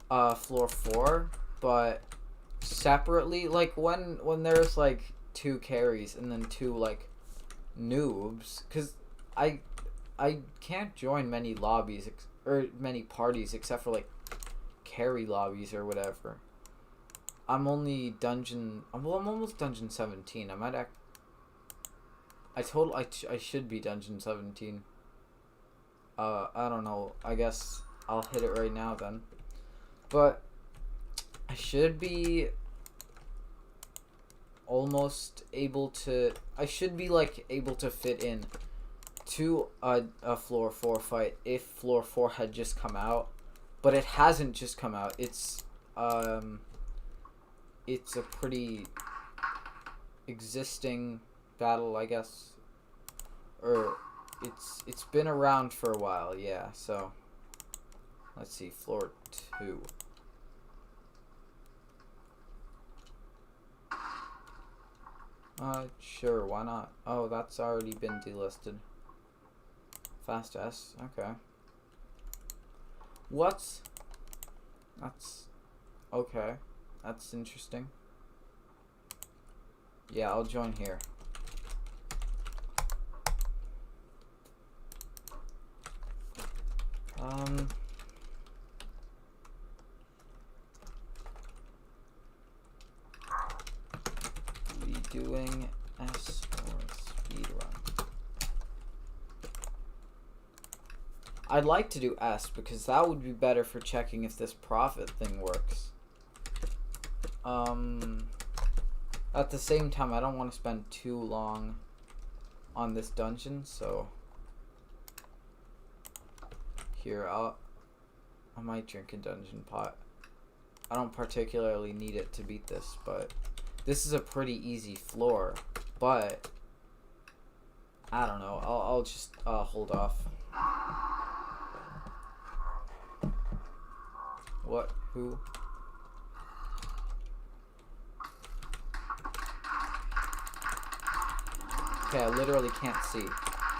floor 4, but separately, like when there's like 2 carries and then 2 like noobs, because I can't join many lobbies or many parties except for like carry lobbies or whatever. I'm only dungeon... well, I'm almost dungeon 17. I might I should be dungeon 17. I don't know. I guess I'll hit it right now then. But I should be almost able to... I should be like able to fit in to a floor 4 fight if floor 4 had just come out. But it hasn't just come out. It's a pretty existing battle, I guess. Or it's been around for a while, yeah. So let's see, floor 2. Sure, why not? Oh, that's already been delisted. Fast S, okay. What? That's okay. That's interesting. Yeah, I'll join here. We doing S or speed run? I'd like to do S because that would be better for checking if this profit thing works. At the same time, I don't want to spend too long on this dungeon, so here, I might drink a dungeon pot. I don't particularly need it to beat this, but this is a pretty easy floor, but I don't know. I'll just hold off. What? Who? Okay, I literally can't see.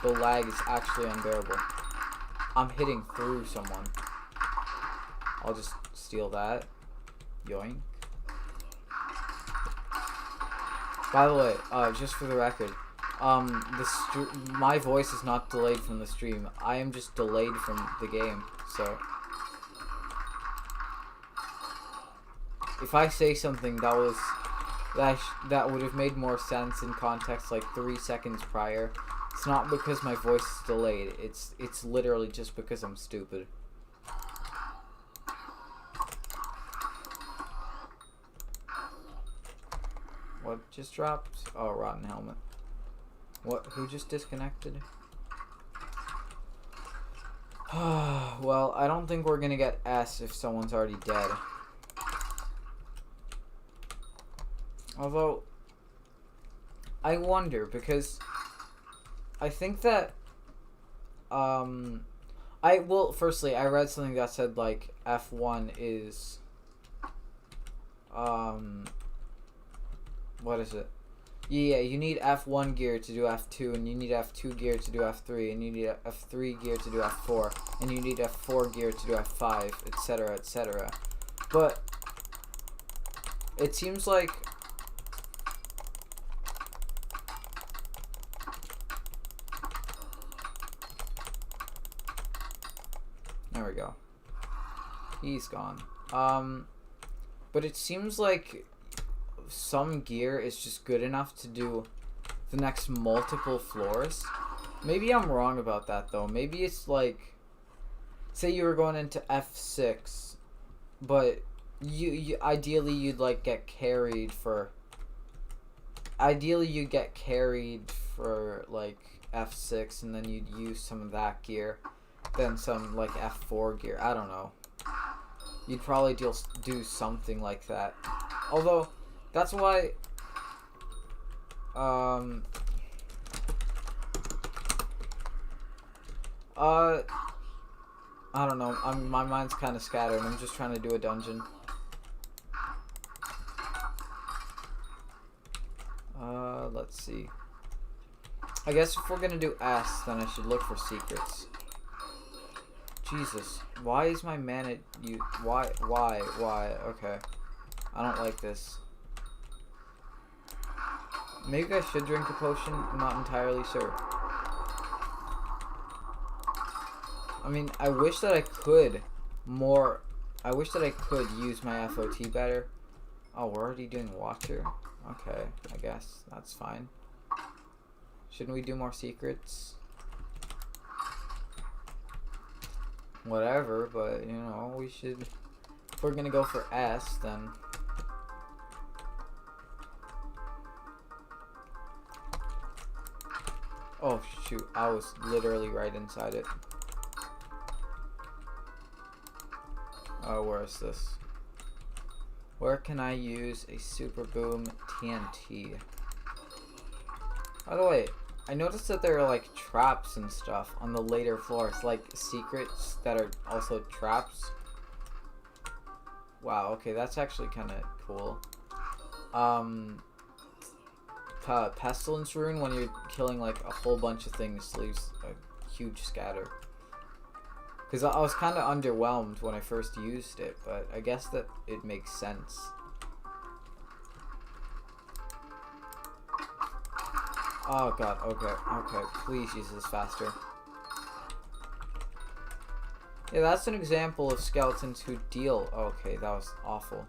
The lag is actually unbearable. I'm hitting through someone. I'll just steal that. Yoink. By the way, just for the record, my voice is not delayed from the stream. I am just delayed from the game, so if I say something that was that would have made more sense in context like 3 seconds prior, it's not because my voice is delayed. It's literally just because I'm stupid. What just dropped? Oh, rotten helmet. What? Who just disconnected? Well, I don't think we're gonna get S if someone's already dead. Although, I wonder, because I think that, firstly, I read something that said, like, F1 is, what is it? Yeah, you need F1 gear to do F2, and you need F2 gear to do F3, and you need F3 gear to do F4, and you need F4 gear to do F5, etc., etc. But it seems like there we go. He's gone. But it seems like some gear is just good enough to do the next multiple floors. Maybe I'm wrong about that though. Maybe it's like, say you were going into F6, but you ideally you'd like get carried for. Ideally you'd get carried for like F6, and then you'd use some of that gear, then some like F4 gear. I don't know. You'd probably do something like that. Although, that's why, I don't know. My mind's kind of scattered. I'm just trying to do a dungeon. Let's see. I guess if we're gonna do S, then I should look for secrets. Jesus, why is my mana why? Okay. I don't like this. Maybe I should drink a potion, I'm not entirely sure. I mean, I wish that I could use my FOT better. Oh, we're already doing Watcher? Okay, I guess that's fine. Shouldn't we do more secrets? Whatever, but you know, we should. If we're gonna go for S, then. Oh shoot, I was literally right inside it. Oh, where is this? Where can I use a Super Boom TNT? By the way, I noticed that there are like traps and stuff on the later floors, like secrets that are also traps. Wow, okay, that's actually kind of cool. Pestilence Rune, when you're killing like a whole bunch of things, leaves a huge scatter. Because I was kind of underwhelmed when I first used it, but I guess that it makes sense. Oh god, okay, please use this faster. Yeah, that's an example of skeletons who deal. Okay, that was awful.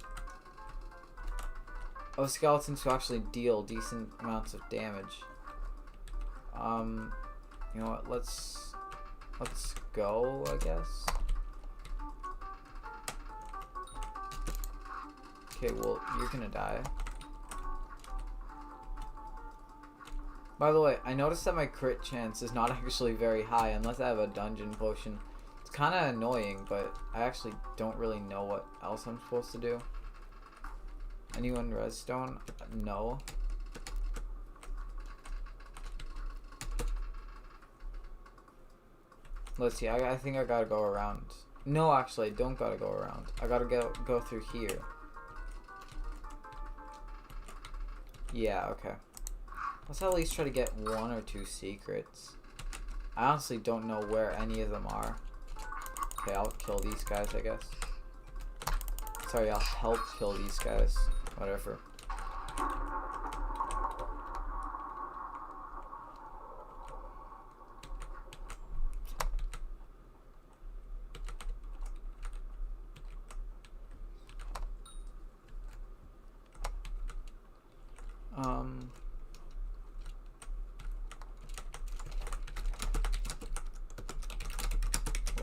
Of skeletons who actually deal decent amounts of damage. You know what, let's go, I guess. Okay, well, you're gonna die. By the way, I noticed that my crit chance is not actually very high unless I have a dungeon potion. It's kind of annoying, but I actually don't really know what else I'm supposed to do. Anyone redstone? No. Let's see, I think I gotta go around. No, actually, I don't gotta go around. I gotta go through here. Yeah, okay. Let's at least try to get 1 or 2 secrets. I honestly don't know where any of them are. Okay, I'll kill these guys, I guess. Sorry, I'll help kill these guys. Whatever.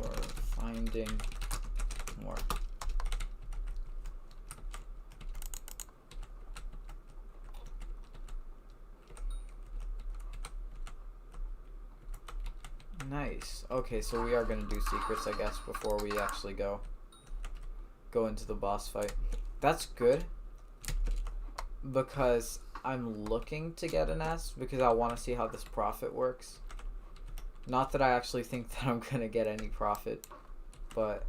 Or finding more. Nice. Okay, so we are gonna do secrets, I guess, before we actually go into the boss fight. That's good, because I'm looking to get an S, because I want to see how this profit works. Not that I actually think that I'm gonna get any profit, but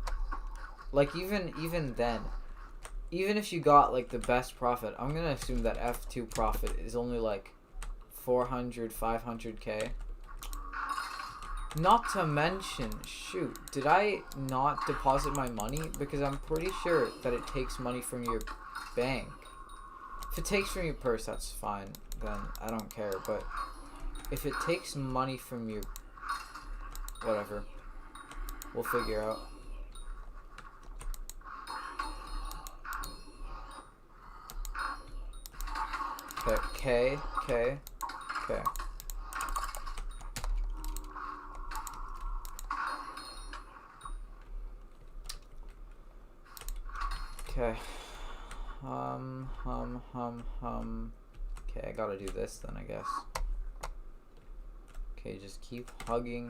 like even then, even if you got like the best profit, I'm gonna assume that F2 profit is only like 400, 500k. Not to mention, shoot, did I not deposit my money? Because I'm pretty sure that it takes money from your bank. If it takes from your purse, that's fine. Then I don't care. But if it takes money from your... whatever. We'll figure out. Okay, okay. Okay. Okay, I gotta do this then, I guess. Okay, just keep hugging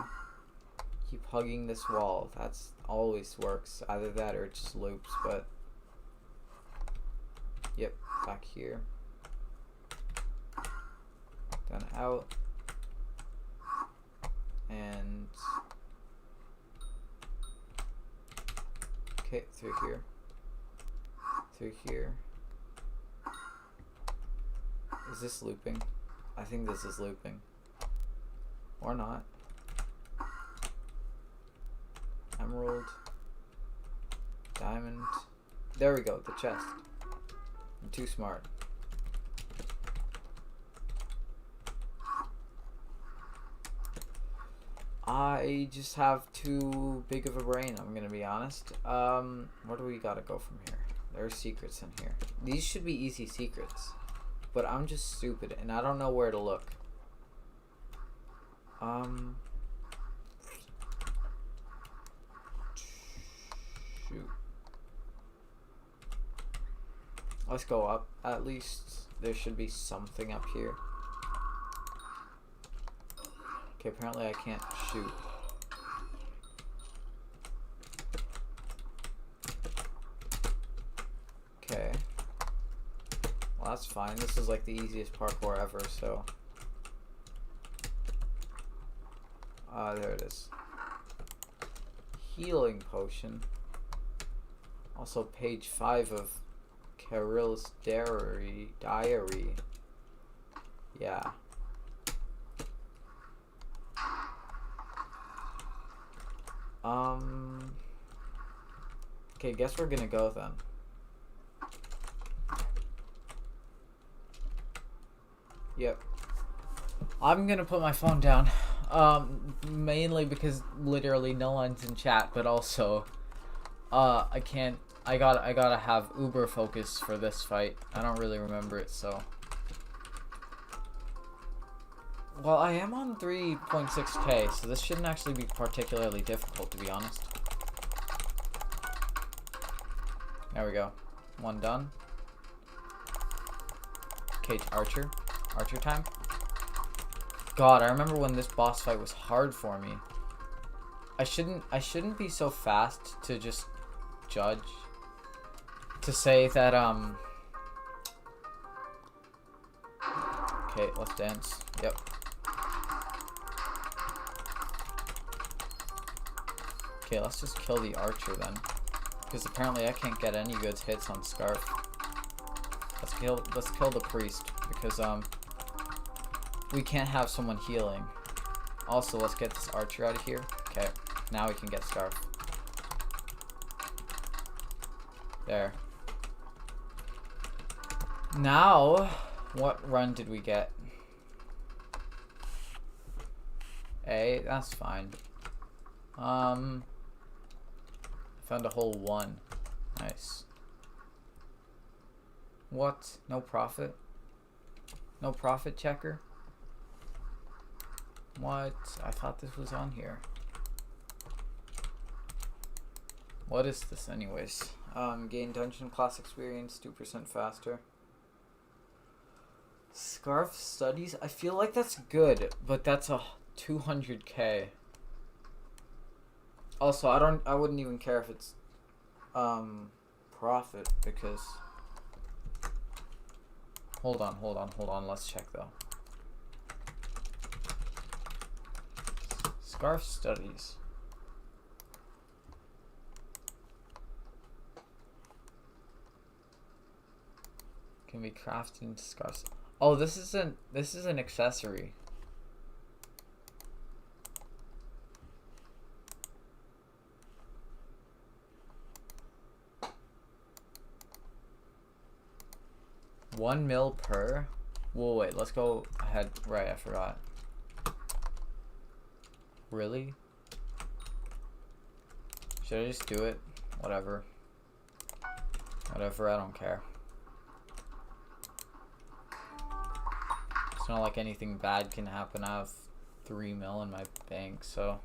this wall. That's always works. Either that or it just loops, but... Yep, back here. Then out. And... Okay, through here. Through here. Is this looping? I think this is looping. Or not. Emerald. Diamond. There we go, the chest. I'm too smart. I just have too big of a brain, I'm gonna be honest. Where do we gotta go from here? There's secrets in here. These should be easy secrets. But I'm just stupid and I don't know where to look. Shoot. Let's go up. At least there should be something up here. Okay, apparently I can't shoot. Okay. Well, that's fine. This is like the easiest parkour ever, so... there it is. Healing potion. Also page 5 of Carill's diary. Yeah. Okay, guess we're gonna go then. Yep. I'm gonna put my phone down. Mainly because literally no one's in chat, but also, I gotta have uber focus for this fight. I don't really remember it, so. Well, I am on 3.6k, so this shouldn't actually be particularly difficult, to be honest. There we go. One done. Okay, Archer time. God, I remember when this boss fight was hard for me. I shouldn't be so fast to just judge. To say that, okay, let's dance. Yep. Okay, let's just kill the Archer then. Because apparently I can't get any good hits on Scarf. Let's kill the Priest. Because, we can't have someone healing. Also, let's get this Archer out of here. Okay, now we can get Scarf. There. Now, what run did we get? A, that's fine. Found a whole 1. Nice. What? No profit? No profit checker? What? I thought this was on here. What is this anyways? Gain dungeon class experience 2% faster. Scarf studies? I feel like that's good, but that's a 200k. Also, I wouldn't even care if it's profit, because hold on, let's check though. Scarf studies. Can be crafted into scarves. Oh, this is an accessory. $1 mil per. Whoa, wait, let's go ahead. Right, I forgot. Really? Should I just do it? Whatever. Whatever, I don't care. It's not like anything bad can happen. I have 3 mil in my bank, so.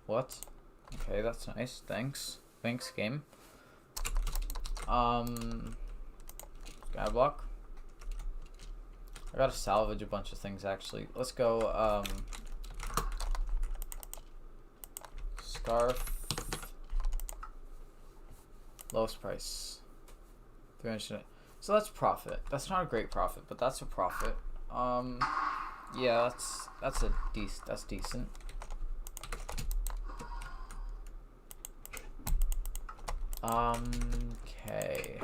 What? Okay, that's nice. Thanks. Thanks, game. Skyblock. I gotta salvage a bunch of things actually. Let's go, scarf. Lowest price. 300. So that's profit. That's not a great profit, but that's a profit. Yeah, that's decent. Okay.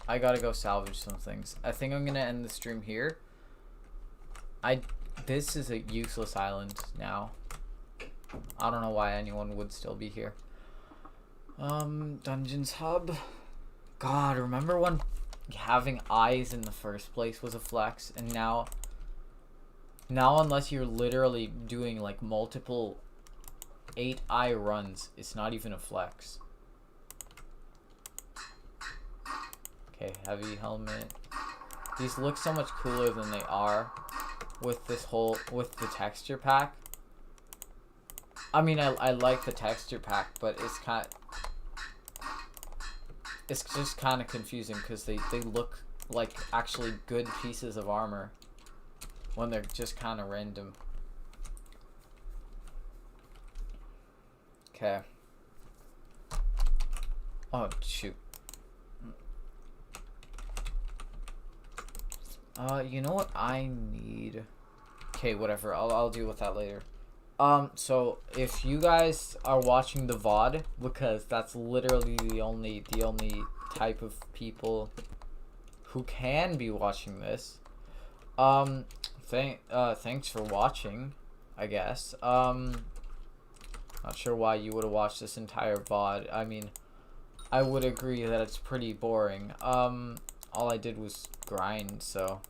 I gotta go salvage some things. I think I'm gonna end the stream here. This is a useless island now. I don't know why anyone would still be here. Dungeons Hub. God, remember when having eyes in the first place was a flex, and now unless you're literally doing like multiple 8-eye runs, it's not even a flex. Okay, heavy helmet. These look so much cooler than they are with with the texture pack. I mean, I like the texture pack, but it's just kind of confusing because they look like actually good pieces of armor when they're just kind of random. Okay. Oh, shoot. You know what I need? Okay, whatever. I'll deal with that later. So if you guys are watching the VOD, because that's literally the only type of people who can be watching this. Thanks for watching, I guess. Not sure why you would have watched this entire VOD. I mean, I would agree that it's pretty boring. All I did was grind, so.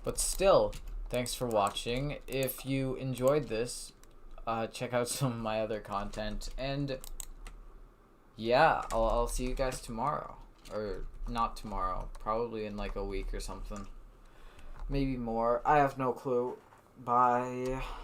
But still, thanks for watching. If you enjoyed this, check out some of my other content. And yeah, I'll see you guys tomorrow. Or not tomorrow. Probably in like a week or something. Maybe more. I have no clue. Bye.